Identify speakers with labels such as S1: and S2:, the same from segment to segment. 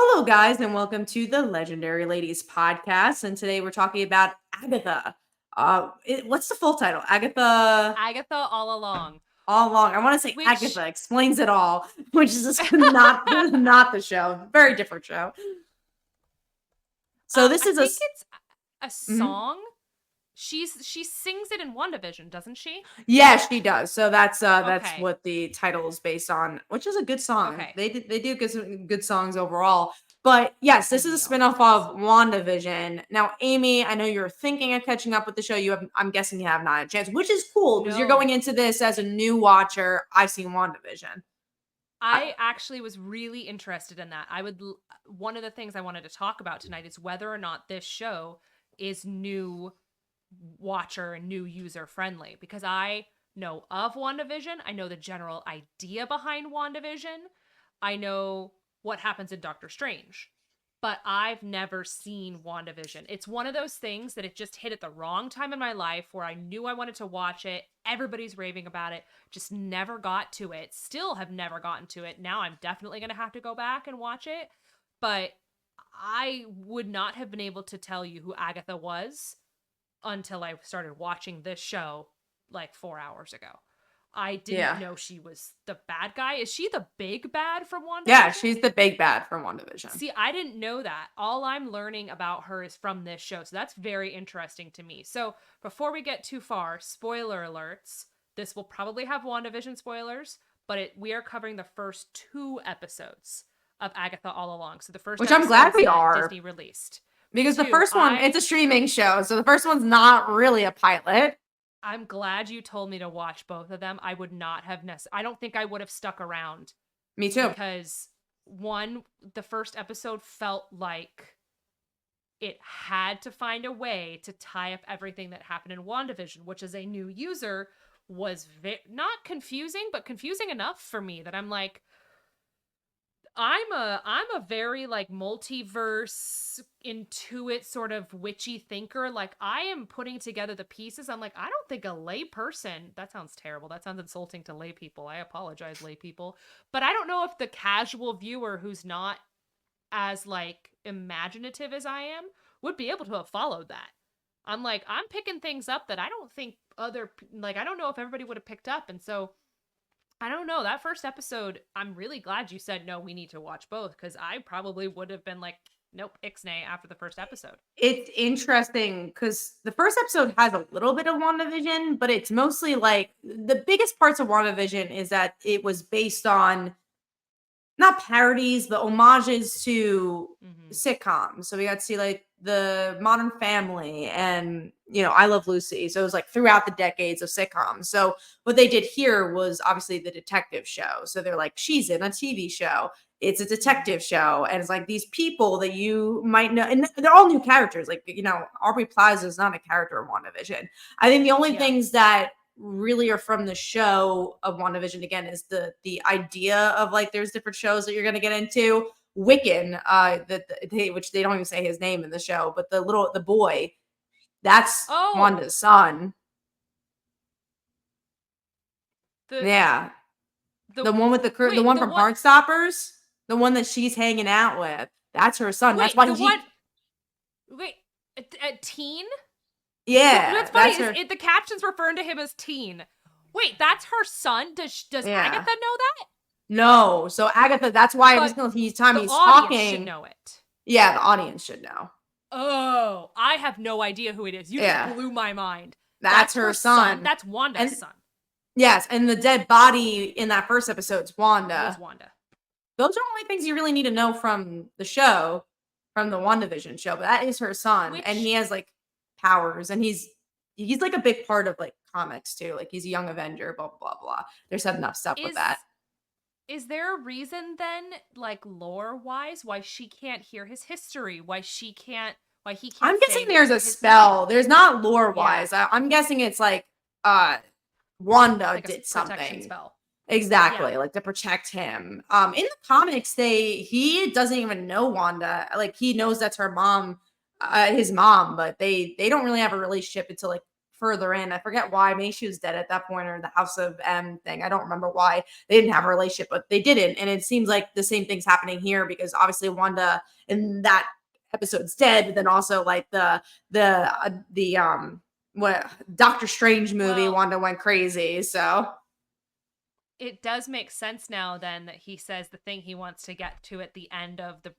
S1: Hello, guys, and welcome to the Legendary Ladies podcast. And today we're talking about Agatha. What's the full title? Agatha
S2: Agatha All Along.
S1: All Along. I want to say
S2: Which
S1: Agatha explains it all, which is just not the show. Very different show. So this
S2: I
S1: is
S2: think it's a
S1: Mhm.
S2: song. She sings it in Wandavision, doesn't she?
S1: Yeah, she does. So that's
S2: Okay.
S1: what the title is based on, which is a good song.
S2: Okay.
S1: They do good songs overall. But yes, this is a
S2: Amy
S1: spinoff
S2: always
S1: of
S2: does.
S1: WandaVision. Now, Amy, I know you're thinking of catching up with the show. I'm guessing you have not had a chance, which is cool because you're going
S2: No.
S1: into this as a new watcher. I've seen WandaVision. I,
S2: I actually was really interested in that. One of the things I wanted to talk about tonight is whether or not this show is new watcher and new user friendly because I know of WandaVision. I know the general idea behind WandaVision. I know what happens in Doctor Strange, but I've never seen WandaVision. It's one of those things that it just hit at the wrong time in my life where I knew I wanted to watch it. Everybody's raving about it. Just never got to it. Still have never gotten to it. Now I'm definitely going to have to go back and watch it. But I would not have been able to tell you who Agatha was until I started watching this show like 4 hours ago. I didn't
S1: yeah,
S2: know she was the bad guy. Is she the big bad from
S1: yeah,
S2: WandaVision?
S1: she's the big bad from WandaVision.
S2: See, I didn't know that. All I'm learning about her is from this show. So that's very interesting to me. So before we get too far, spoiler alerts. This will probably have WandaVision spoilers, but we are covering the first 2 episodes of Agatha All Along. So the first
S1: Which I'm glad
S2: episodes
S1: we
S2: that
S1: are
S2: Disney released. Me
S1: because the
S2: too.
S1: first one it's a streaming show, so the first one's not really a pilot.
S2: I'm glad you told me to watch both of them. I would not have I don't think I would have stuck around
S1: Me too.
S2: because the first episode felt like it had to find a way to tie up everything that happened in WandaVision, which as a new user was not confusing, but confusing enough for me that I'm like, I'm a very like multiverse intuit sort of witchy thinker. Like I am putting together the pieces. I'm like, I don't think a lay person, that sounds terrible. That sounds insulting to lay people. I apologize, lay people. But I don't know if the casual viewer who's not as like imaginative as I am would be able to have followed that. I'm like, I'm picking things up that I don't think I don't know if everybody would have picked up. And so I don't know. That first episode, I'm really glad you said no, we need to watch both because I probably would have been like, nope, ixnay after the first episode.
S1: It's interesting because the first episode has a little bit of WandaVision, but it's mostly like the biggest parts of WandaVision is that it was based on not parodies, but homages to
S2: Mm-hmm.
S1: sitcoms. So we got to see like the Modern Family and I Love Lucy. So it was like throughout the decades of sitcoms. So what they did here was obviously the detective show. So they're like, she's in a TV show. It's a
S2: Mm-hmm.
S1: detective show, and it's like these people that you might know, and they're all new characters. Like Aubrey Plaza is not a character in WandaVision. I think the only
S2: Yeah.
S1: things that really are from the show of WandaVision again is the idea of like there's different shows that you're gonna get into. Wiccan, which they don't even say his name in the show, but the boy, that's
S2: Oh,
S1: Wanda's son.
S2: the
S1: Yeah.
S2: the
S1: The one with the
S2: wait,
S1: one
S2: the
S1: from
S2: what?
S1: Heartstoppers, the one that she's hanging out with. That's her son. That's
S2: Wait,
S1: why
S2: the one.
S1: he
S2: Wait, a teen?
S1: Yeah,
S2: What's funny
S1: that's
S2: is
S1: her.
S2: the captions referring to him as teen. Wait, that's her son. Does
S1: Yeah.
S2: Agatha know that?
S1: No. So Agatha, that's why every
S2: But
S1: single time
S2: the
S1: he's
S2: audience should
S1: talking,
S2: know it.
S1: yeah, the audience should know.
S2: Oh, I have no idea who it is. You just
S1: Yeah.
S2: blew my mind.
S1: That's
S2: That's
S1: her
S2: her son.
S1: son.
S2: That's Wanda's
S1: And
S2: son.
S1: yes, and the dead body in that first episode's
S2: Was
S1: Wanda.
S2: Wanda.
S1: Those are only things you really need to know from the show, from the WandaVision show. But that is her son, and he
S2: Which
S1: has like powers, and he's like a big part of like comics too. Like he's a young Avenger, blah blah blah blah. There's enough stuff with
S2: is
S1: that.
S2: is there a reason then, like lore wise, why she can't hear his history? Why he can't
S1: I'm guessing
S2: say
S1: there's a
S2: his name?
S1: spell. There's not lore
S2: Yeah,
S1: wise. I'm guessing it's like Wanda
S2: like a
S1: did
S2: protection
S1: something.
S2: spell. Yeah.
S1: Exactly, like to protect him. In the comics, he doesn't even know Wanda. Like he knows that's her mom, his mom, but they don't really have a relationship until like further in. I forget why. Maybe she was dead at that point, or the House of M thing. I don't remember why they didn't have a relationship, but they didn't. And it seems like the same thing's happening here because obviously Wanda in that episode's dead, but then also like the what Doctor Strange movie,
S2: Well,
S1: Wanda went crazy. So
S2: it does make sense now then that he says the thing he wants to get to at the end of the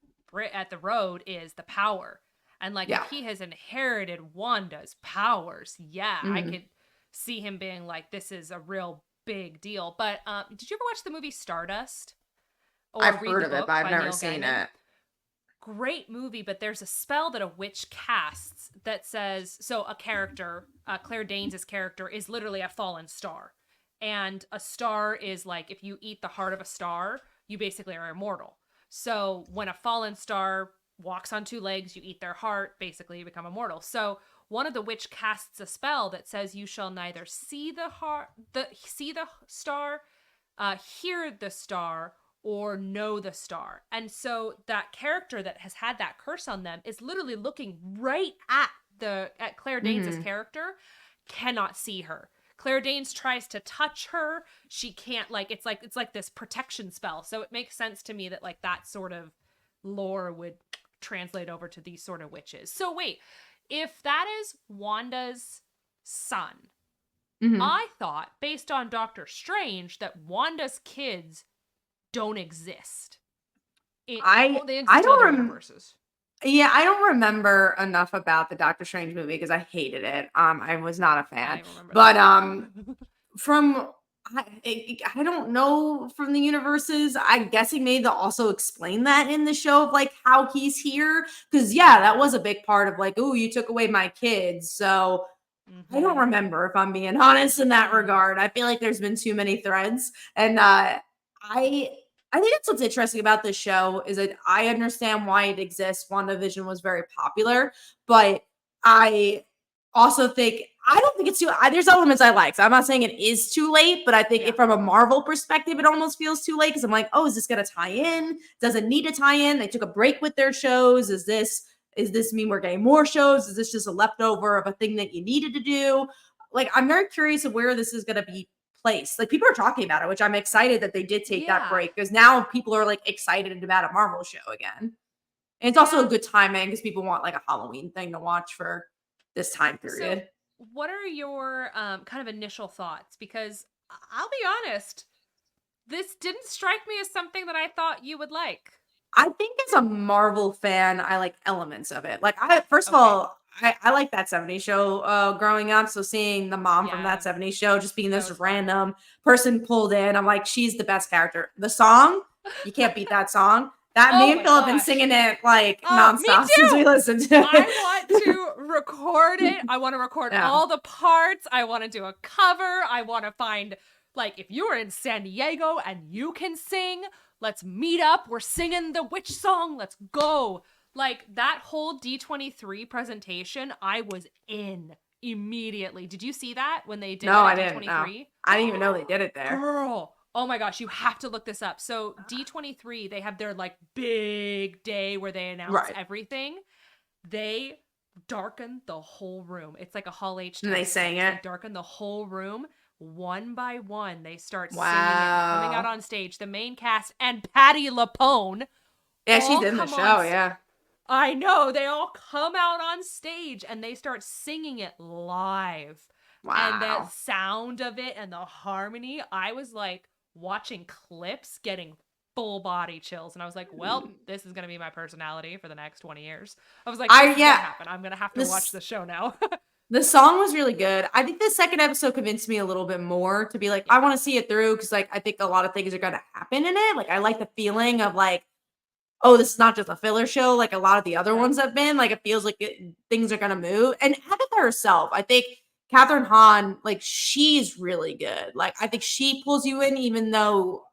S2: road is the power. And like
S1: yeah.
S2: if he has inherited Wanda's powers, yeah, I
S1: Mhm.
S2: could see him being like, this is a real big deal. But did you ever watch the movie Stardust or
S1: I've
S2: read
S1: heard
S2: the
S1: of it, but
S2: book
S1: I've
S2: by
S1: never
S2: Neil
S1: seen
S2: Gaiman?
S1: it.
S2: Great movie, but there's a spell that a witch casts that says, so a character, Claire Danes' character, is literally a fallen star. And a star is like, if you eat the heart of a star, you basically are immortal. So when a fallen star walks on two legs, you eat their heart, basically you become immortal. So one of the witch casts a spell that says you shall neither see see the star, hear the star, or know the star. And so that character that has had that curse on them is literally looking right at Claire Danes'
S1: Mhm.
S2: character, cannot see her. Claire Danes tries to touch her, she can't, like it's like this protection spell. So it makes sense to me that like that sort of lore would translate over to these sort of witches. So wait, if that is Wanda's son,
S1: Mhm.
S2: I thought based on Doctor Strange that Wanda's kids don't exist. They
S1: I
S2: exist in
S1: don't
S2: other
S1: rem
S2: universes.
S1: yeah, I don't remember enough about the Doctor Strange movie because I hated it. I was not a
S2: I
S1: fan.
S2: don't even remember
S1: But
S2: that.
S1: from I don't know from the universes. I'm guessing maybe they'll also explain that in the show of like how he's here. Because yeah, that was a big part of like, oh, you took away my kids. So I don't
S2: Mm-hmm.
S1: remember if I'm being honest in that
S2: Mm.
S1: regard. I feel like there's been too many threads, and I I think that's what's interesting about this show is that I understand why it exists. WandaVision was very popular, but I also think I don't think it's too. There's elements I like. So I'm not saying it is too late, but I think
S2: Yeah.
S1: if from a Marvel perspective, it almost feels too late because I'm like, oh, is this going to tie in? Does it need to tie in? They took a break with their shows. Is this mean we're getting more shows? Is this just a leftover of a thing that you needed to do? Like, I'm very curious of where this is going to be placed. Like, people are talking about it, which I'm excited that they did take that
S2: Yeah.
S1: break because now people are like excited about a Marvel show again. And it's also a
S2: Yeah.
S1: good timing because people want like a Halloween thing to watch for this time
S2: So,
S1: period.
S2: what are your kind of initial thoughts? Because I'll be honest, this didn't strike me as something that I thought you would like.
S1: I think as a Marvel fan, I like elements of it. Like I first of
S2: Okay.
S1: all, I like that 70s show growing up. So seeing the mom from
S2: Yeah,
S1: that 70s show just being
S2: that
S1: this
S2: was fun.
S1: random person pulled in, I'm like, she's the best character. The song, you can't beat that song. That me
S2: Oh
S1: and
S2: my
S1: Phil have been
S2: gosh.
S1: singing it like
S2: Me
S1: nonstop since we
S2: too.
S1: listened to
S2: I want
S1: it.
S2: to record it. I want to record
S1: Yeah.
S2: all the parts. I want to do a cover. I want to find, like, if you're in San Diego and you can sing, let's meet up. We're singing the witch song. Let's go. Like, that whole D23 presentation, I was in immediately. Did you see that when they did
S1: No,
S2: that
S1: I
S2: at
S1: didn't know.
S2: D23?
S1: I didn't even know they did it there.
S2: Girl. Oh my gosh, you have to look this up. So D23, they have their like big day where they announce
S1: Right.
S2: everything. They darken the whole room. It's like a Hall H
S1: And they
S2: test
S1: sang
S2: mix.
S1: it.
S2: They darken the whole room one by one. They start singing it and coming out
S1: Wow.
S2: on stage. The main cast and Patti LuPone
S1: Yeah, she's
S2: all
S1: in the
S2: come on.
S1: show, yeah.
S2: I know, they all come out on stage and they start singing it live. And the
S1: Wow.
S2: sound of it and the harmony, I was like watching clips, getting full body chills. And I was like, well, this is going to be my personality for the next 20 years. I was like, this is going to
S1: Yeah,
S2: happen. I'm going to have to watch
S1: this
S2: the show now.
S1: the song was really good. I think the second episode convinced me a little bit more to be like,
S2: Yeah.
S1: I want to see it through because, like, I think a lot of things are going to happen in it. Like, I like the feeling of like, oh, this is not just a filler show. Like a lot of the other
S2: Yeah.
S1: ones have been. Like, it feels like things are going to move. And Agatha herself, I think Catherine Hahn, like, she's really good. Like, I think she pulls you in, even though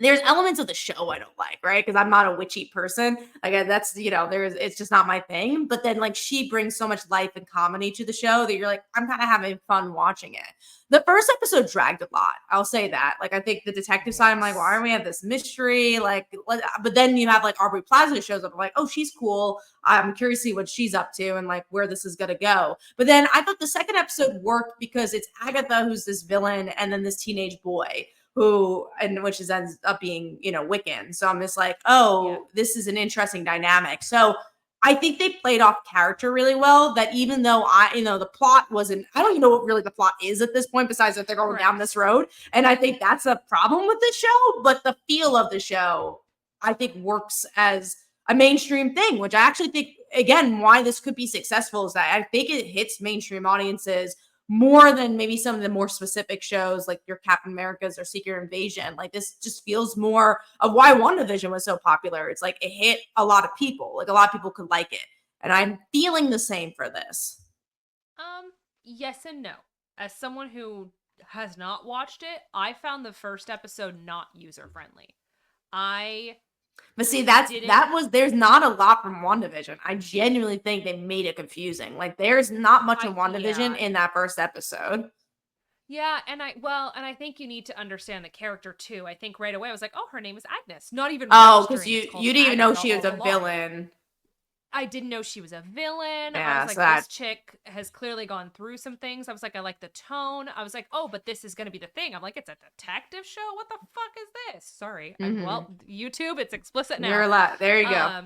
S1: there's elements of the show I don't like, right? Because I'm not a witchy person. Like that's there's it's just not my thing. But then like she brings so much life and comedy to the show that you're like, I'm kind of having fun watching it. The first episode dragged a lot. I'll say that. Like I think the detective side, I'm like, why are
S2: Yes.
S1: we have this mystery? But then you have like Aubrey Plaza shows up. I'm like, oh, she's cool. I'm curious to see what she's up to and like where this is gonna go. But then I thought the second episode worked because it's Agatha who's this villain and then this teenage boy which ends up being, Wiccan. So I'm just like,
S2: Yeah.
S1: oh, this is an interesting dynamic. So I think they played off character really well. That even though the plot wasn't, I don't even know what really the plot is at this point, besides that they're going down
S2: Correct.
S1: this road. And I think that's a problem with the show. But the feel of the show, I think, works as a mainstream thing, which I actually think, again, why this could be successful is that I think it hits mainstream audiences more than maybe some of the more specific shows like your Captain America's or Secret Invasion. Like this just feels more of why WandaVision was so popular. It's like it hit a lot of people. Like a lot of people could like it. And I'm feeling the same for this.
S2: Yes and no. As someone who has not watched it, I found the first episode not user friendly. I
S1: But see,
S2: didn't
S1: there's not a lot from WandaVision. I genuinely think they made it confusing. Like there's not much of WandaVision
S2: yeah.
S1: in that first episode.
S2: Yeah, and I think you need to understand the character too. I think right away I was like, "Oh, her name is Agnes." Not even
S1: Oh, because
S2: registering it's called
S1: you didn't even know
S2: Agatha
S1: she was
S2: all
S1: a
S2: along.
S1: villain.
S2: I didn't know she was a villain. I
S1: Yeah,
S2: was
S1: so
S2: like, this
S1: that
S2: chick has clearly gone through some things. I was like, I like the tone. I was like, oh, but this is going to be the thing. I'm like, it's a detective show. What the fuck is this? Sorry. Well, YouTube, it's explicit now.
S1: you're a lot. There you go.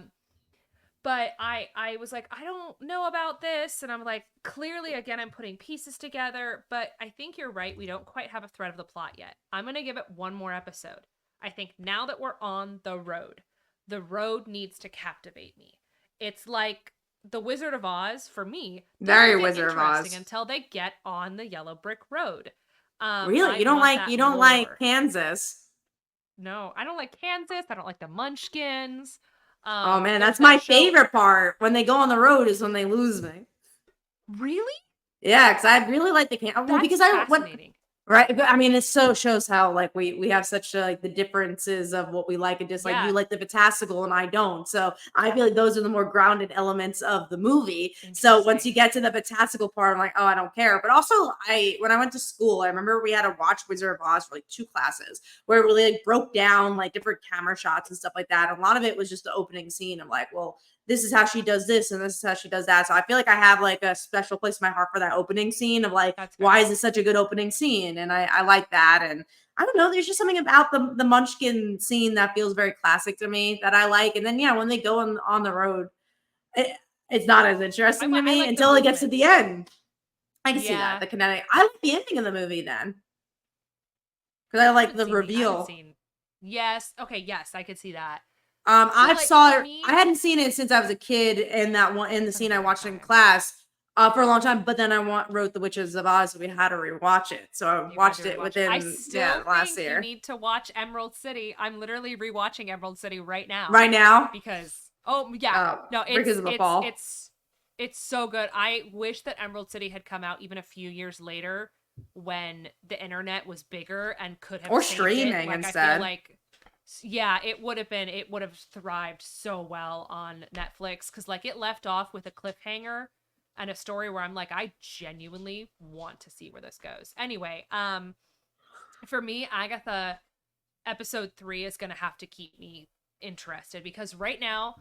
S2: But I was like, I don't know about this. And I'm like, clearly, again, I'm putting pieces together. But I think you're right. We don't quite have a thread of the plot yet. I'm going to give it one more episode. I think now that we're on the road needs to captivate me. It's like the Wizard of Oz, for me,
S1: Very
S2: doesn't get
S1: Wizard of
S2: interesting
S1: Oz.
S2: until they get on the yellow brick road.
S1: Really?
S2: I want that
S1: You don't like
S2: lore.
S1: Kansas?
S2: No, I don't like Kansas. I don't like the Munchkins.
S1: Oh man,
S2: There's
S1: that's
S2: that
S1: my
S2: show.
S1: favorite part. When they go on the road is when they lose me.
S2: Really?
S1: Yeah, because I really like the can. Well,
S2: That's
S1: because I when
S2: fascinating.
S1: right, but I mean, it so shows how like we have such like the differences of what we like and dislike. You
S2: Yeah.
S1: like the fantastical and I don't. So I feel like those are the more grounded elements of the movie. So once you
S2: Interesting.
S1: get to the fantastical part, I'm like, oh, I don't care. But also, when I went to school, I remember we had to watch Wizard of Oz for like 2 classes where it really like broke down like different camera shots and stuff like that. And a lot of it was just the opening scene of like, well, this is how she does this and this is how she does that. So I feel like I have like a special place in my heart for that opening scene of like,
S2: That's
S1: why
S2: fair.
S1: is it such a good opening scene? And I like that. And I don't know, there's just something about the Munchkin scene that feels very classic to me that I like. And then yeah, when they go on the road, it, it's not as interesting to
S2: I
S1: me
S2: like the
S1: until it gets to the
S2: movements.
S1: end. I can see that
S2: Yeah.
S1: the kinetic. I like the ending of the movie then because I like the
S2: I haven't
S1: reveal.
S2: seen. Yes. Okay. Yes, I could see that. See,
S1: I've
S2: like
S1: saw
S2: for
S1: it. I
S2: me,
S1: hadn't seen it since I was a kid, and that one in the
S2: it's been a
S1: scene I
S2: long
S1: watched in
S2: time.
S1: class for a long time. But then wrote The Witches of Oz, so we had to rewatch it. So I
S2: You had to
S1: watched it
S2: rewatch it. I
S1: within
S2: still
S1: last
S2: think you
S1: year.
S2: need to watch Emerald City. I'm literally rewatching Emerald City right now
S1: Right now,
S2: because yeah, no,
S1: because of the fall
S2: it's so good. I wish that Emerald City had come out even a few years later when the internet was bigger and could have
S1: or
S2: saved it.
S1: streaming
S2: Like I feel
S1: instead.
S2: like yeah, it would have thrived so well on Netflix cuz like it left off with a cliffhanger and a story where I'm like I genuinely want to see where this goes. Anyway, for me, Agatha episode 3 is going to have to keep me interested because right now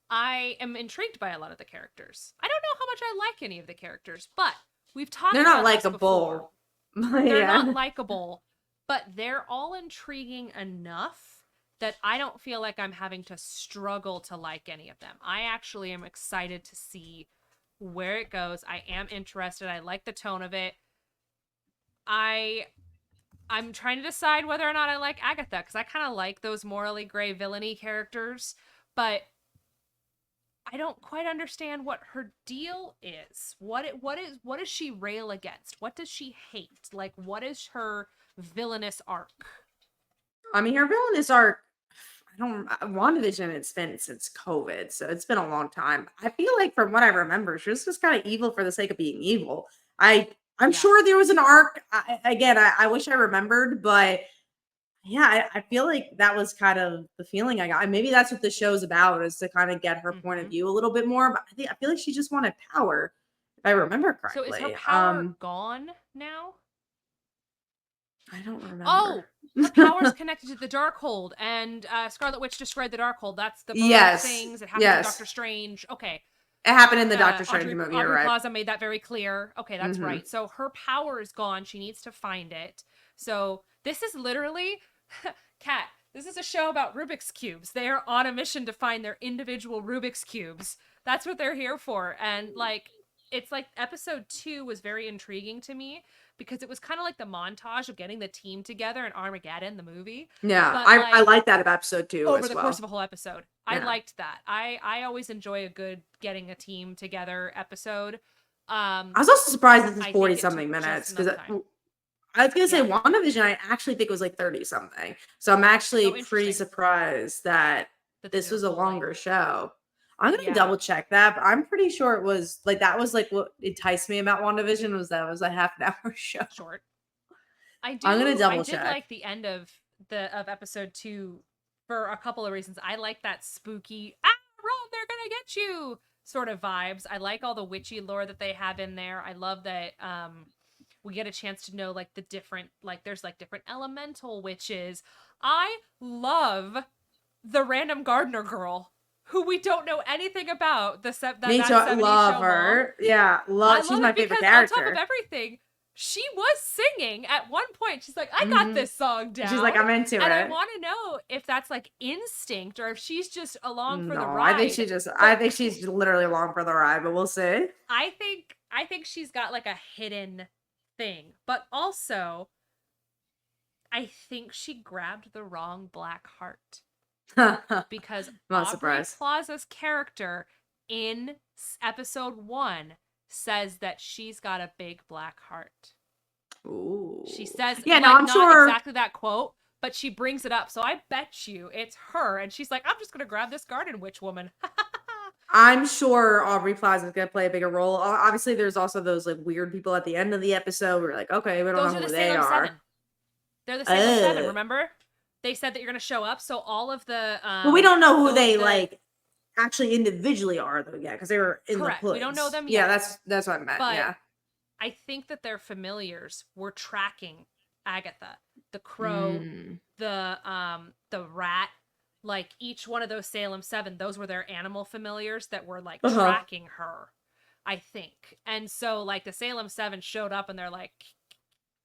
S2: I am intrigued by a lot of the characters. I don't know how much I like any of the characters, but we've
S1: They're
S2: talked
S1: not
S2: about this before.
S1: likable.
S2: They're not
S1: Yeah.
S2: likable, but they're all intriguing enough that I don't feel like I'm having to struggle to like any of them. I actually am excited to see where it goes. I am interested. I like the tone of it. I'm trying to decide whether or not I like Agatha because I kind of like those morally gray villainy characters, but I don't quite understand what her deal is. What does she rail against? What does she hate? Like what is her villainous arc?
S1: I mean, her villainous arc. I don't. WandaVision. It's been since COVID, so it's been a long time. I feel like, from what I remember, she was just kind of evil for the sake of being evil. I'm
S2: Yeah.
S1: sure there was an arc. Again, I wish I remembered, but Yeah, I feel like that was kind of the feeling I got. And maybe that's what the show's about, is to kind of get her point of
S2: Hmm.
S1: view a little bit more. But I feel like she just wanted power, if I remember
S2: So is her
S1: correctly.
S2: power gone now?
S1: I don't remember.
S2: Oh, her power's connected to the Darkhold, and Scarlet Witch destroyed the Darkhold. That's the bird
S1: Yes.
S2: things. It happens in Doctor
S1: Yes.
S2: Strange. Okay.
S1: It happened in the Doctor Strange movie, you're
S2: Audrey
S1: right.
S2: Plaza made that very clear. Okay, that's
S1: Mhm.
S2: right. So her power is gone. She needs to find it. So this is literally, Kat. This is a show about Rubik's cubes. They are on a mission to find their individual Rubik's cubes. That's what they're here for. And like, it's like episode 2 was very intriguing to me because it was kind of like the montage of getting the team together in Armageddon, the movie.
S1: Yeah,
S2: But
S1: I
S2: like,
S1: like that about episode 2
S2: over
S1: as
S2: the course
S1: well.
S2: of a whole episode. I
S1: Yeah.
S2: liked that. I always enjoy a good getting a team together episode.
S1: I was also surprised this is
S2: I
S1: 40
S2: think it took
S1: something
S2: just
S1: minutes,
S2: enough
S1: because
S2: time.
S1: I was gonna say
S2: Yeah.
S1: WandaVision, I actually think it was like 30 something. So I'm actually
S2: Oh,
S1: pretty
S2: interesting.
S1: surprised that
S2: That
S1: this
S2: they're
S1: was a
S2: pulling.
S1: longer show. I'm gonna
S2: Yeah.
S1: double check that, but I'm pretty sure it was like that was like what enticed me about WandaVision, was that it was a half an hour show.
S2: Short. I
S1: I'm gonna
S2: do. I
S1: double
S2: did
S1: check.
S2: like the end of episode 2 for a couple of reasons. I like that spooky run, they're gonna get you sort of vibes. I like all the witchy lore that they have in there. I love that we get a chance to know like the different, like there's like different elemental witches. I love the random gardener girl who we don't know anything about,
S1: Me too.
S2: that
S1: I
S2: 70s
S1: love
S2: show mom.
S1: her. Yeah,
S2: I
S1: love. She's
S2: love
S1: my
S2: it
S1: favorite
S2: because on top of
S1: character.
S2: everything, she was singing at one point. She's like, I got
S1: Hmm.
S2: this song
S1: She's
S2: down.
S1: like, I'm into
S2: And I
S1: it.
S2: want to know if that's like instinct or if she's just along for the
S1: No,
S2: ride.
S1: I
S2: But
S1: think she's literally along for the ride, but we'll see.
S2: I think she's got like a hidden thing. But also, I think she grabbed the wrong black heart because
S1: Not
S2: Aubrey
S1: surprised.
S2: Plaza's character in episode 1 says that she's got a big black heart.
S1: Ooh.
S2: She says,
S1: Yeah, no,
S2: like,
S1: I'm
S2: not
S1: sure.
S2: exactly that quote, but she brings it up. So I bet you it's her. And she's like, I'm just going to grab this garden witch woman.
S1: I'm sure Aubrey Plaza is gonna play a bigger role. Obviously, there's also those like weird people at the end of the episode. We're like, okay, we don't
S2: Those
S1: know
S2: are the
S1: who they
S2: Salem
S1: are.
S2: 7. They're the Salem 7,
S1: Uh,
S2: remember? They said that you're going to show up. So all of
S1: but we don't know who they
S2: the
S1: like actually individually are though yet, because they were in the
S2: correct. We don't know
S1: hoods.
S2: them
S1: Yeah,
S2: yet.
S1: that's what I meant.
S2: But
S1: Yeah.
S2: I think that their familiars were tracking Agatha, the crow,
S1: Mm.
S2: the rat, like each one of those Salem 7, those were their animal familiars that were like
S1: Uh-huh.
S2: tracking her, I think. And so like the Salem 7 showed up and they're like,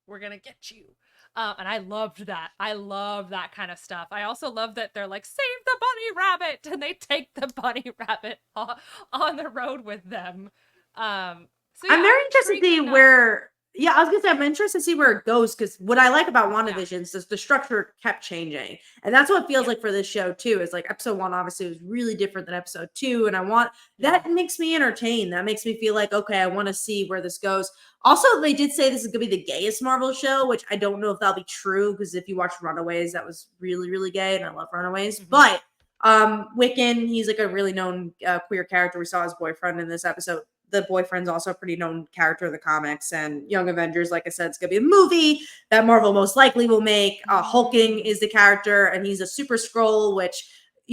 S2: we're going to get you. And I loved that. I love that kind of stuff. I also love that they're like, save the bunny rabbit, and they take the bunny rabbit on the road with them. So yeah,
S1: I'm
S2: I'm
S1: very interested to
S2: intrigued
S1: see
S2: enough.
S1: where. Yeah, I was gonna say I'm interested to see where it goes, because what I like about
S2: Yeah.
S1: WandaVision is the structure kept changing, and that's what it feels
S2: Yeah.
S1: like for this show too. Is like episode 1 obviously was really different than episode 2, and I want
S2: Yeah.
S1: that makes me entertained. That makes me feel like okay, I want to see where this goes. Also, they did say this is gonna be the gayest Marvel show, which I don't know if that'll be true, because if you watch Runaways, that was really really gay, and I love Runaways,
S2: Mm-hmm.
S1: but. Wiccan, he's like a really known queer character. We saw his boyfriend in this episode. The boyfriend's also a pretty known character in the comics. And Young Avengers, like I said, it's gonna be a movie that Marvel most likely will make. Hulking is the character, and he's a super scroll, which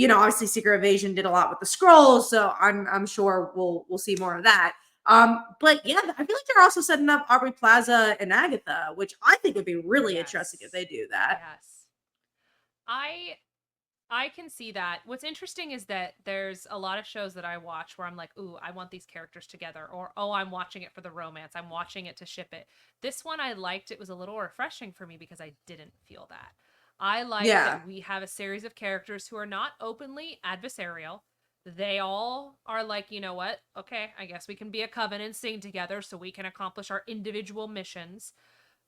S1: obviously Secret Invasion did a lot with the scrolls, so I'm sure we'll see more of that. But yeah, I feel like they're also setting up Aubrey Plaza and Agatha, which I think would be really interesting if they do that.
S2: Yes. I I can see that. What's interesting is that there's a lot of shows that I watch where I'm like, ooh, I want these characters together. Or, oh, I'm watching it for the romance. I'm watching it to ship it. This one I liked. It was a little refreshing for me because I didn't feel that. I like
S1: Yeah.
S2: that we have a series of characters who are not openly adversarial. They all are like, you know what? Okay, I guess we can be a coven and sing together so we can accomplish our individual missions,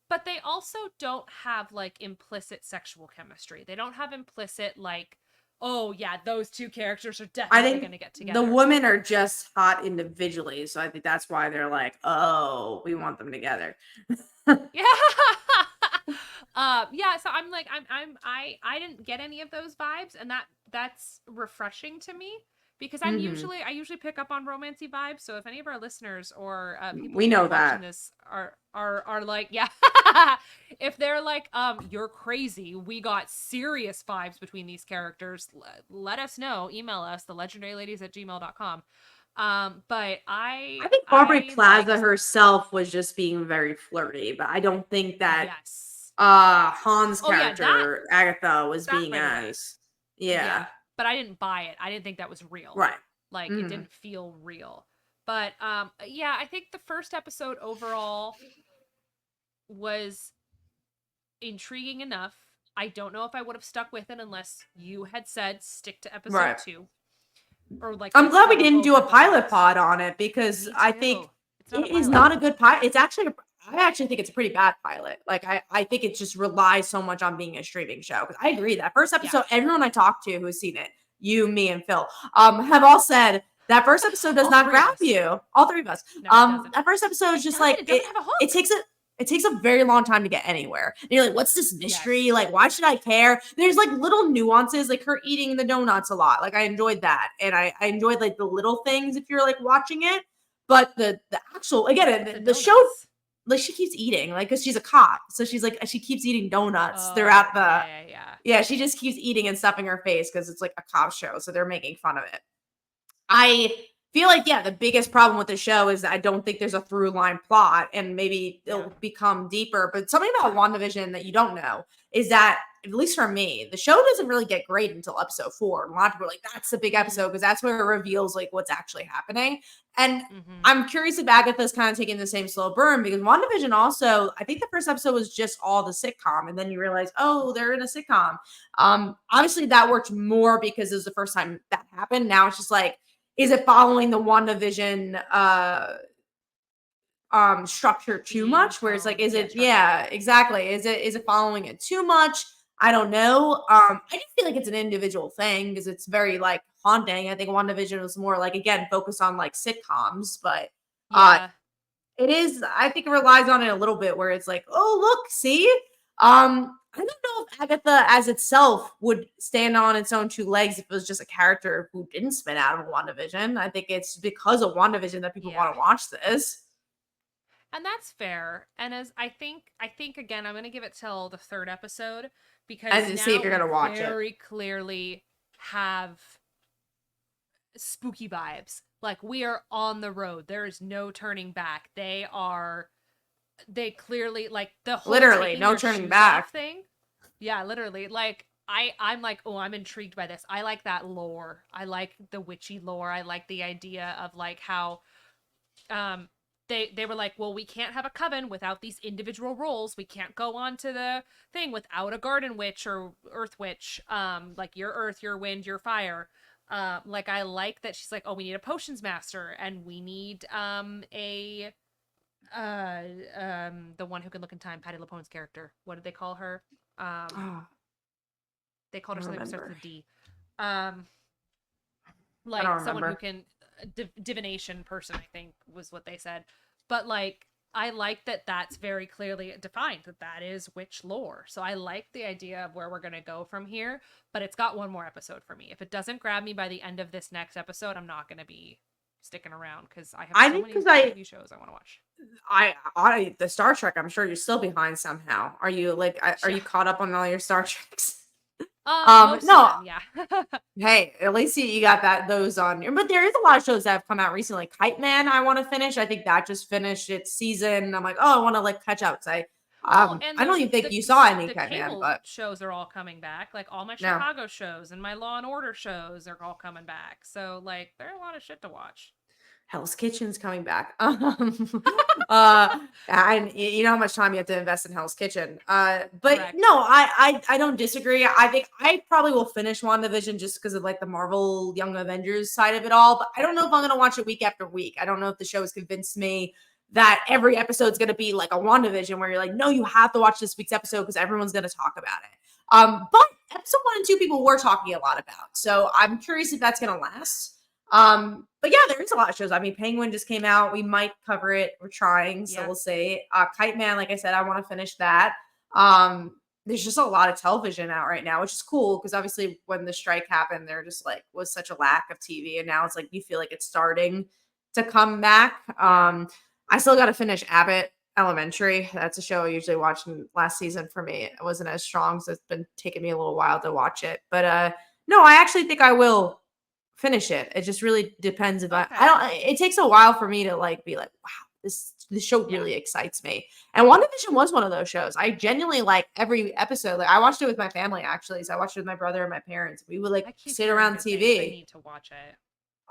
S2: but they also don't have like implicit sexual chemistry. They don't have implicit like, oh yeah, those two characters are
S1: I
S2: definitely going
S1: think
S2: to get
S1: the
S2: together.
S1: women are just hot individually, so I think that's why they're like, "Oh, we want them together."
S2: Yeah. Yeah, so I'm like I didn't get any of those vibes, and that's refreshing to me because I
S1: Hmm.
S2: usually pick up on romancy vibes. So if any of our listeners or people
S1: We
S2: who are
S1: know
S2: watching
S1: that.
S2: this are like, yeah, if they're like, you're crazy, we got serious vibes between these characters, let us know. Email us, thelegendaryladies@gmail.com. But
S1: I think Aubrey
S2: I
S1: Plaza
S2: liked,
S1: herself was just being very flirty, but I don't think that
S2: yes.
S1: Han's
S2: Oh yeah,
S1: character Agatha was
S2: that
S1: being
S2: right away.
S1: as,
S2: Yeah,
S1: yeah,
S2: but I didn't buy it. I didn't think that was real.
S1: right.
S2: Like it
S1: Hmm.
S2: didn't feel real. But yeah, I think the first episode overall was intriguing enough. I don't know if I would have stuck with it unless you had said stick to episode
S1: Right.
S2: 2 or like
S1: I'm glad we
S2: cover
S1: didn't do
S2: both
S1: a pilot
S2: episodes.
S1: pod on it because
S2: Me
S1: I think
S2: too. It's not a
S1: it is
S2: pilot.
S1: not a good pilot. It's actually, I actually think it's a pretty bad pilot. Like, I think it just relies so much on being a streaming show. Because I agree, that first
S2: Yeah.
S1: episode, everyone I talked to who's seen it, you, me, and Phil, have all said that first episode does
S2: All
S1: not
S2: three of
S1: grab
S2: us.
S1: you. All three of us.
S2: No, it doesn't.
S1: That first episode is
S2: It
S1: just
S2: doesn't.
S1: like
S2: It doesn't have a
S1: it
S2: hook.
S1: takes a it takes a very long time to get anywhere. And you're like, what's this mystery?
S2: Yes.
S1: Like, why should I care? There's like little nuances, like her eating the donuts a lot. Like, I enjoyed that. And I enjoyed like the little things if you're like watching it. But the actual, again,
S2: The
S1: the show,
S2: donuts.
S1: like, she keeps eating, like, because she's a cop. So she's like, she keeps eating donuts
S2: Oh,
S1: throughout the,
S2: yeah.
S1: yeah, she just keeps eating and stuffing her face because it's like a cop show. So they're making fun of it. I feel like, yeah, the biggest problem with the show is that I don't think there's a through line plot, and maybe
S2: Yeah.
S1: it'll become deeper. But something about WandaVision that you don't know is that, at least for me, the show doesn't really get great until episode 4. And a lot of people are like, that's the big episode because that's where it reveals like what's actually happening. And
S2: Mm-hmm.
S1: I'm curious if Agatha's kind of taking the same slow burn because WandaVision also, I think the first episode was just all the sitcom, and then you realize, oh, they're in a sitcom. Obviously that worked more because it was the first time that happened. Now it's just like, is it following the WandaVision structure too
S2: Theme,
S1: much? Where it's like,
S2: tone,
S1: is
S2: yeah,
S1: it,
S2: structure.
S1: yeah, exactly. Is it following it too much? I don't know. I do feel like it's an individual thing because it's very like haunting. I think WandaVision was more like, again, focused on like sitcoms, but uh
S2: Yeah.
S1: it is, I think it relies on it a little bit where it's like, oh, look, see? I don't know if Agatha as itself would stand on its own two legs if it was just a character who didn't spin out of WandaVision. I think it's because of WandaVision that people
S2: Yeah.
S1: want to watch this.
S2: And that's fair. And as I think again, I'm gonna give it till the third episode because
S1: And to see if
S2: now
S1: you're
S2: we
S1: gonna watch it.
S2: very clearly have spooky vibes. Like we are on the road. There is no turning back. They clearly like the whole
S1: Literally,
S2: taking
S1: no
S2: their
S1: turning
S2: shoes
S1: back.
S2: off thing. Yeah, literally. Like I'm like, oh, I'm intrigued by this. I like that lore. I like the witchy lore. I like the idea of like how um they were like, well, we can't have a coven without these individual roles. We can't go on to the thing without a garden witch or earth witch. Like your earth, your wind, your fire. Like I like that she's like, oh, we need a potions master and we need a the one who can look in time, Patty LaPone's character. What did they call her?
S1: Oh,
S2: They called
S1: I
S2: her
S1: don't
S2: something that starts
S1: remember.
S2: with a D. Um,
S1: I don't
S2: like someone who
S1: remember.
S2: can divination person, I think was what they said. But like I like that that's very clearly defined that that is witch lore. So I like the idea of where we're going to go from here, but it's got one more episode for me. If it doesn't grab me by the end of this next episode, I'm not going to be sticking around cuz I have
S1: I
S2: so
S1: think
S2: many
S1: because I
S2: TV shows I want to watch.
S1: I the Star Trek, I'm sure you're still behind somehow. Are you like, are
S2: Yeah.
S1: you caught up on all your Star Treks?
S2: Most of
S1: No,
S2: them, yeah.
S1: hey, at least you got those on your, but there is a lot of shows that have come out recently. Like Kite Man, I want to finish. I think that just finished its season. I'm like, oh, I want to like catch up. Cause
S2: Oh, and
S1: I don't even think
S2: the
S1: you saw any
S2: the
S1: Kite Man,
S2: cable
S1: but
S2: shows are all coming back. Like all my
S1: no.
S2: Chicago shows and my Law and Order shows are all coming back. So like there's a lot of shit to watch.
S1: Hell's Kitchen's coming back. And you know how much time you have to invest in Hell's Kitchen. But no,
S2: Correct.
S1: I don't disagree. I think I probably will finish WandaVision just because of like the Marvel Young Avengers side of it all. But I don't know if I'm gonna watch it week after week. I don't know if the show has convinced me that every episode's gonna be like a WandaVision where you're like, no, you have to watch this week's episode because everyone's gonna talk about it. But episode 1 and 2 people were talking a lot about. So I'm curious if that's gonna last. But yeah, there is a lot of shows. I mean, Penguin just came out. We might cover it. We're trying, so
S2: Yeah.
S1: we'll see. Kite Man, like I said, I want to finish that. Um, there's just a lot of television out right now, which is cool because obviously when the strike happened, there just like was such a lack of TV, and now it's like you feel like it's starting to come back. I still got to finish Abbott Elementary. That's a show I usually watch. And last season for me, it wasn't as strong, so it's been taking me a little while to watch it. But no, I actually think I will finish it. It just really depends if I don't. It takes a while for me to like be like, wow, this show really excites me. And WandaVision was one of those shows. I genuinely like every episode. Like I watched it with my family actually. So I watched it with my brother and my parents. We would like sit around TV.
S2: I need to watch it.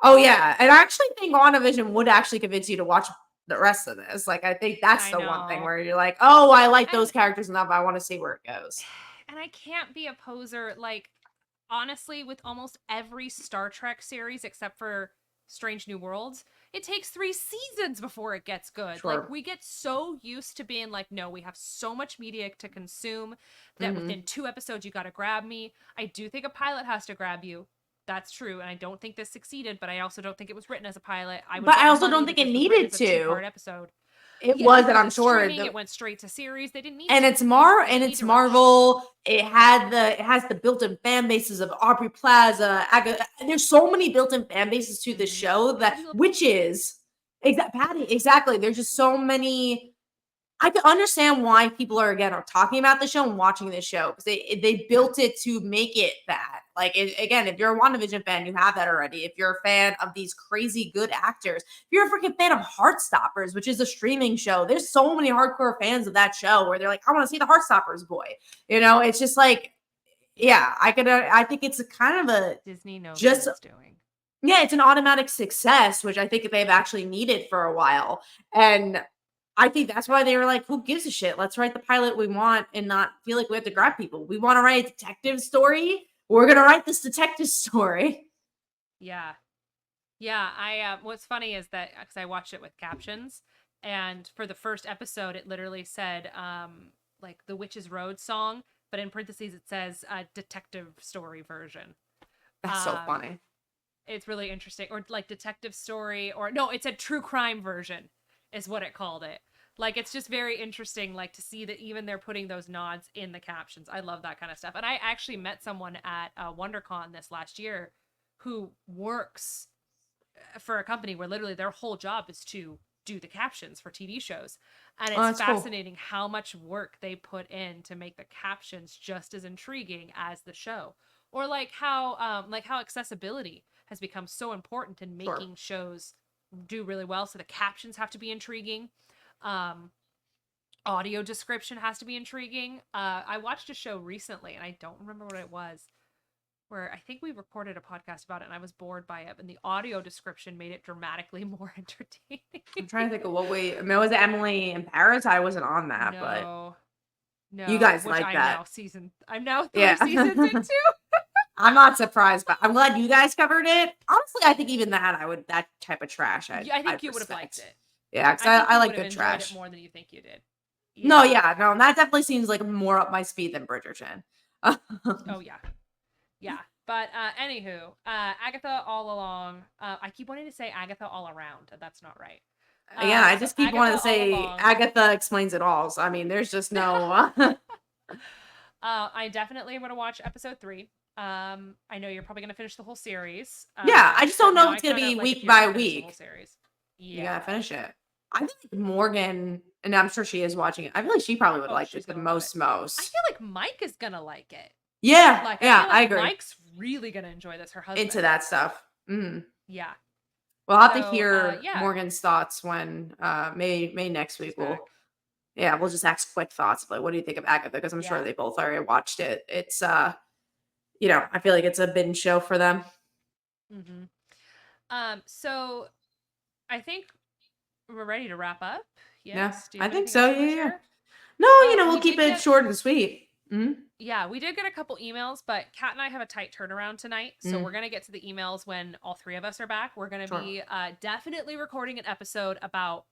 S1: Oh yeah, and I actually think WandaVision would actually convince you to watch the rest of this. Like I think that's the one thing where you're like, oh, I like those characters enough. I want to see where it goes.
S2: And I can't be a poser. Like honestly, with almost every Star Trek series except for Strange New Worlds, it takes 3 seasons before it gets good.
S1: Sure.
S2: Like we get so used to being like, no, we have so much media to consume that within 2 episodes you got to grab me. I do think a pilot has to grab you. That's true, and I don't think this succeeded, but I also don't think it was written as a pilot.
S1: But I also don't think it needed to.
S2: 2-part episode.
S1: It was, and I'm sure
S2: it went straight to series. They didn't need
S1: and
S2: to.
S1: It's Marvel. It has the built-in fan bases of Aubrey Plaza, Agatha. There's so many built-in fan bases to the show that witches. Patty, exactly. There's just so many. I can understand why people are talking about the show and watching this show because they built it to make it that. Like again, if you're a WandaVision fan, you have that already. If you're a fan of these crazy good actors, if you're a freaking fan of Heartstoppers, which is a streaming show, there's so many hardcore fans of that show where they're like, I want to see the Heartstoppers boy. It's just like, yeah, I think it's a kind of a
S2: Disney knows
S1: just
S2: what it's doing.
S1: Yeah, it's an automatic success, which I think they've actually needed for a while, and I think that's why they were like, who gives a shit? Let's write the pilot we want and not feel like we have to grab people. We want to write a detective story. We're going to write this detective story.
S2: Yeah. Yeah. What's funny is that because I watched it with captions, and for the first episode, it literally said, like the Witch's Road song, but in parentheses, it says detective story version.
S1: That's so funny.
S2: It's really interesting. Or like detective story, or no, it's a true crime version. Is what it called it. Like, it's just very interesting, like, to see that even they're putting those nods in the captions. I love that kind of stuff. And I actually met someone at WonderCon this last year who works for a company where literally their whole job is to do the captions for TV shows. And it's fascinating how much work they put in to make the captions just as intriguing as the show. Or like how accessibility has become so important in making shows do really well, so the captions have to be intriguing. Audio description has to be intriguing. I watched a show recently and I don't remember what it was, where I think we recorded a podcast about it and I was bored by it, and the audio description made it dramatically more entertaining.
S1: I'm trying to think of was it Emily in Paris? I wasn't on that, but
S2: no,
S1: you guys like that.
S2: I'm now 3 seasons into.
S1: I'm not surprised, but I'm glad you guys covered it. Honestly, I think even that type of trash,
S2: I think you would have liked it.
S1: Yeah, because I like good trash.
S2: It more than you think you did.
S1: Yeah. No, that definitely seems like more up my speed than Bridgerton.
S2: Oh yeah. But anywho, Agatha All Along. I keep wanting to say Agatha All Around, and that's not right.
S1: Yeah, I just keep wanting to say Agatha Explains It All. So I mean, there's just no.
S2: I definitely am going to watch episode 3. I know you're probably going to finish the whole series.
S1: Yeah, I just don't know if it's going to be week by week.
S2: Yeah.
S1: You gotta finish it. I feel like Morgan, and I'm sure she is watching it. I feel like she probably would like it the most.
S2: I feel like Mike is going to like it.
S1: Yeah, I agree.
S2: Mike's really going to enjoy this. Her husband.
S1: Into that stuff. Mm-hmm.
S2: Yeah.
S1: We'll have to hear Morgan's thoughts when maybe next week we'll just ask quick thoughts. Like, what do you think of Agatha? Because I'm sure they both already watched it. It's I feel like it's a binge show for them.
S2: Mm-hmm. So I think we're ready to wrap up.
S1: Yes. Yeah, I think so. Yeah. No, we'll keep it short and sweet. Mm-hmm.
S2: Yeah, we did get a couple emails, but Kat and I have a tight turnaround tonight. So we're going to get to the emails when all 3 of us are back. We're going to be definitely recording an episode about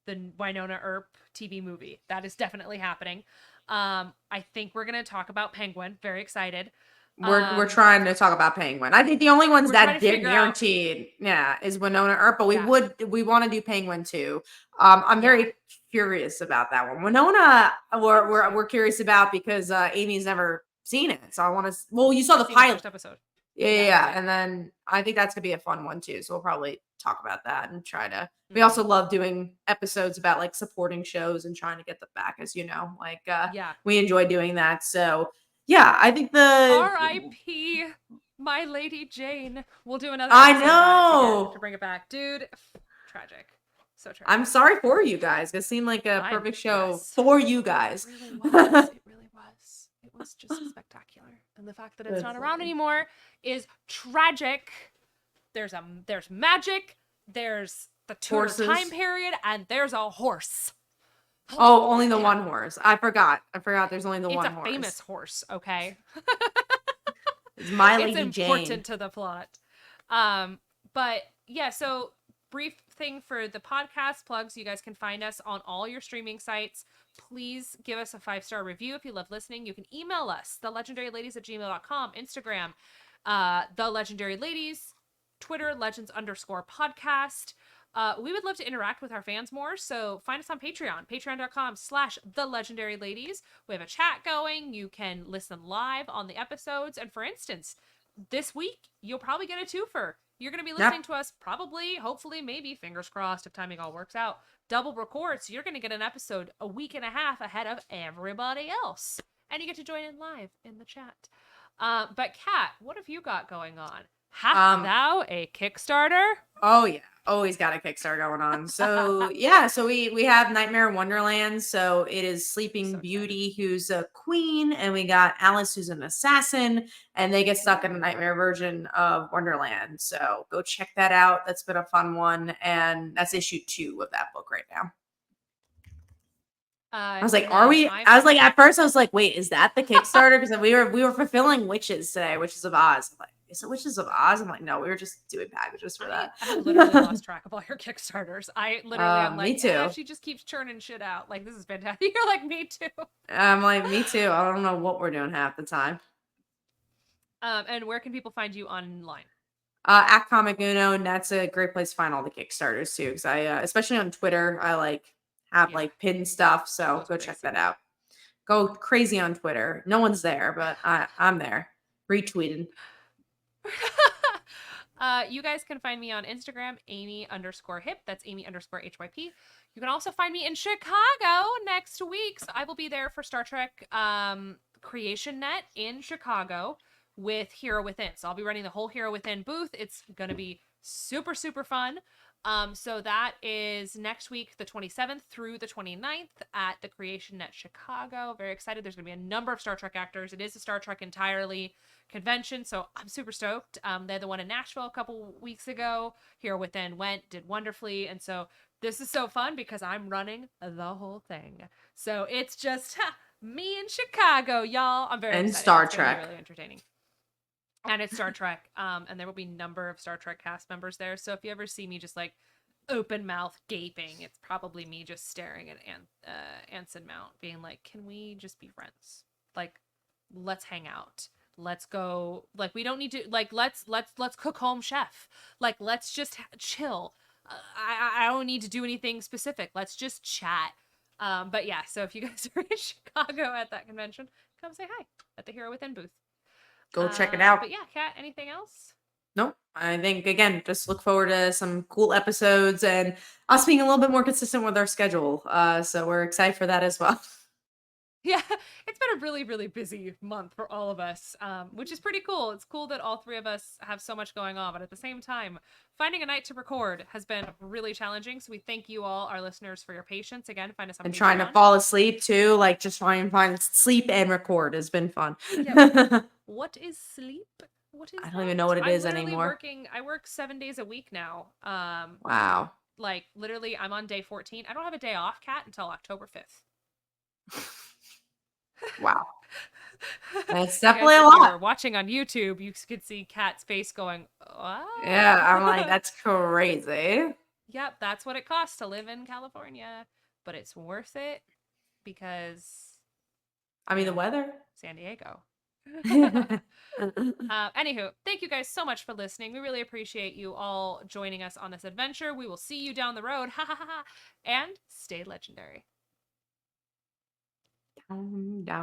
S2: the Winona Earp TV movie. That is definitely happening. I think we're going to talk about Penguin. Very excited.
S1: We're trying to talk about Penguin. I think the only ones that did guaranteed, is Winona Earp, but we want to do Penguin too. I'm very curious about that one. Winona, we're curious about because Amy's never seen it. So I want to. Well, you saw the
S2: Seen
S1: pilot.
S2: first episode.
S1: Yeah. And then I think that's gonna be a fun one too. So we'll probably talk about that and try to. We
S2: Mhm.
S1: also love doing episodes about like supporting shows and trying to get them back, as you know. Like
S2: Yeah.
S1: we enjoy doing that. So yeah, I think the
S2: R.I.P. My Lady Jane. We'll do another
S1: I
S2: episode about it
S1: know.
S2: to bring it back. Dude, tragic. So tragic.
S1: I'm sorry for you guys. It seemed like a perfect show
S2: yes.
S1: for you guys.
S2: It really was. It really was. It was just spectacular. And the fact that it's not around anymore is tragic. There's magic, there's the Tudor time period, and there's a horse.
S1: Oh, only the one horse. I forgot. There's only the one horse.
S2: It's a famous horse, okay?
S1: It's My Lady Jane.
S2: It's important to the plot. But yeah, so brief thing for the podcast plugs. You guys can find us on all your streaming sites. Please give us a 5-star review if you love listening. You can email us, thelegendaryladies@gmail.com, Instagram, thelegendaryladies, Twitter, legends_podcast. We would love to interact with our fans more, so find us on Patreon, patreon.com/thelegendaryladies. We have a chat going. You can listen live on the episodes. And for instance, this week, you'll probably get a twofer. You're going to be listening to us probably, hopefully, maybe, fingers crossed, if timing all works out, double record. So you're going to get an episode a week and a half ahead of everybody else. And you get to join in live in the chat. But Kat, what have you got going on? Hast thou a Kickstarter?
S1: Oh yeah, always got a Kickstarter going on. So yeah, so we have Nightmare in Wonderland. So it is Sleeping Beauty, who's a queen, and we got Alice, who's an assassin, and they get stuck in a nightmare version of Wonderland. So go check that out. That's been a fun one, and that's issue 2 of that book right now. I was like, are we? I was like, at first, I was like, wait, is that the Kickstarter? Because we were fulfilling Witches today, Witches of Oz. I'm like, is it Witches of Oz? I'm like, no, we were just doing packages for that.
S2: I literally lost track of all your Kickstarters. I literally, I'm like,
S1: me too.
S2: Yeah, she just keeps churning shit out. Like, this is fantastic. You're like, me too.
S1: I'm like, me too. I don't know what we're doing half the time.
S2: And where can people find you online?
S1: At Comic Uno, and that's a great place to find all the Kickstarters too. Because I, especially on Twitter, I like have like pinned stuff. So go check that out. Go crazy on Twitter. No one's there, but I'm there, retweeting.
S2: You guys can find me on Instagram, Amy_hip. That's Amy_HYP. You can also find me in Chicago next week. So I will be there for Star Trek Creation Net in Chicago with Hero Within. So I'll be running the whole Hero Within booth. It's going to be super, super fun. So that is next week, the 27th through the 29th at the Creation Net Chicago. Very excited. There's going to be a number of Star Trek actors. It is a Star Trek entirely convention, so I'm super stoked. They had the one in Nashville a couple weeks ago. Hero Within did wonderfully, and so this is so fun because I'm running the whole thing. So it's just me in Chicago, y'all. I'm very excited.
S1: Star
S2: It's
S1: Trek.
S2: really entertaining. And it's Star Trek, and there will be a number of Star Trek cast members there. So if you ever see me just like open mouth gaping, it's probably me just staring at Anson Mount, being like, "Can we just be friends? Like, let's hang out. Let's go. Like, we don't need to. Like, let's cook home chef. Like, let's just chill. I don't need to do anything specific. Let's just chat." But yeah, so if you guys are in Chicago at that convention, come say hi at the Hero Within booth.
S1: Go check it out.
S2: But yeah, Kat, anything else?
S1: Nope. I think, again, just look forward to some cool episodes and us being a little bit more consistent with our schedule. So we're excited for that as well.
S2: Yeah, it's been a really, really busy month for all of us, which is pretty cool. It's cool that all three of us have so much going on, but at the same time, finding a night to record has been really challenging. So we thank you all, our listeners, for your patience. Again, find us on
S1: and trying to fall asleep too, like just trying to find sleep and record has been fun.
S2: Yeah. What is sleep? What is
S1: I don't even know what it is anymore.
S2: I work 7 days a week now.
S1: Wow.
S2: Like literally, I'm on day 14. I don't have a day off, Kat, until October 5th.
S1: Wow. That's definitely a lot.
S2: If you were watching on YouTube, you could see Kat's face going, "What?"
S1: Yeah, I'm like, that's crazy.
S2: Yep, that's what it costs to live in California. But it's worth it because
S1: I mean, the weather.
S2: San Diego. Anywho, thank you guys so much for listening. We really appreciate you all joining us on this adventure. We will see you down the road. Ha ha ha ha. And stay legendary.
S1: Down.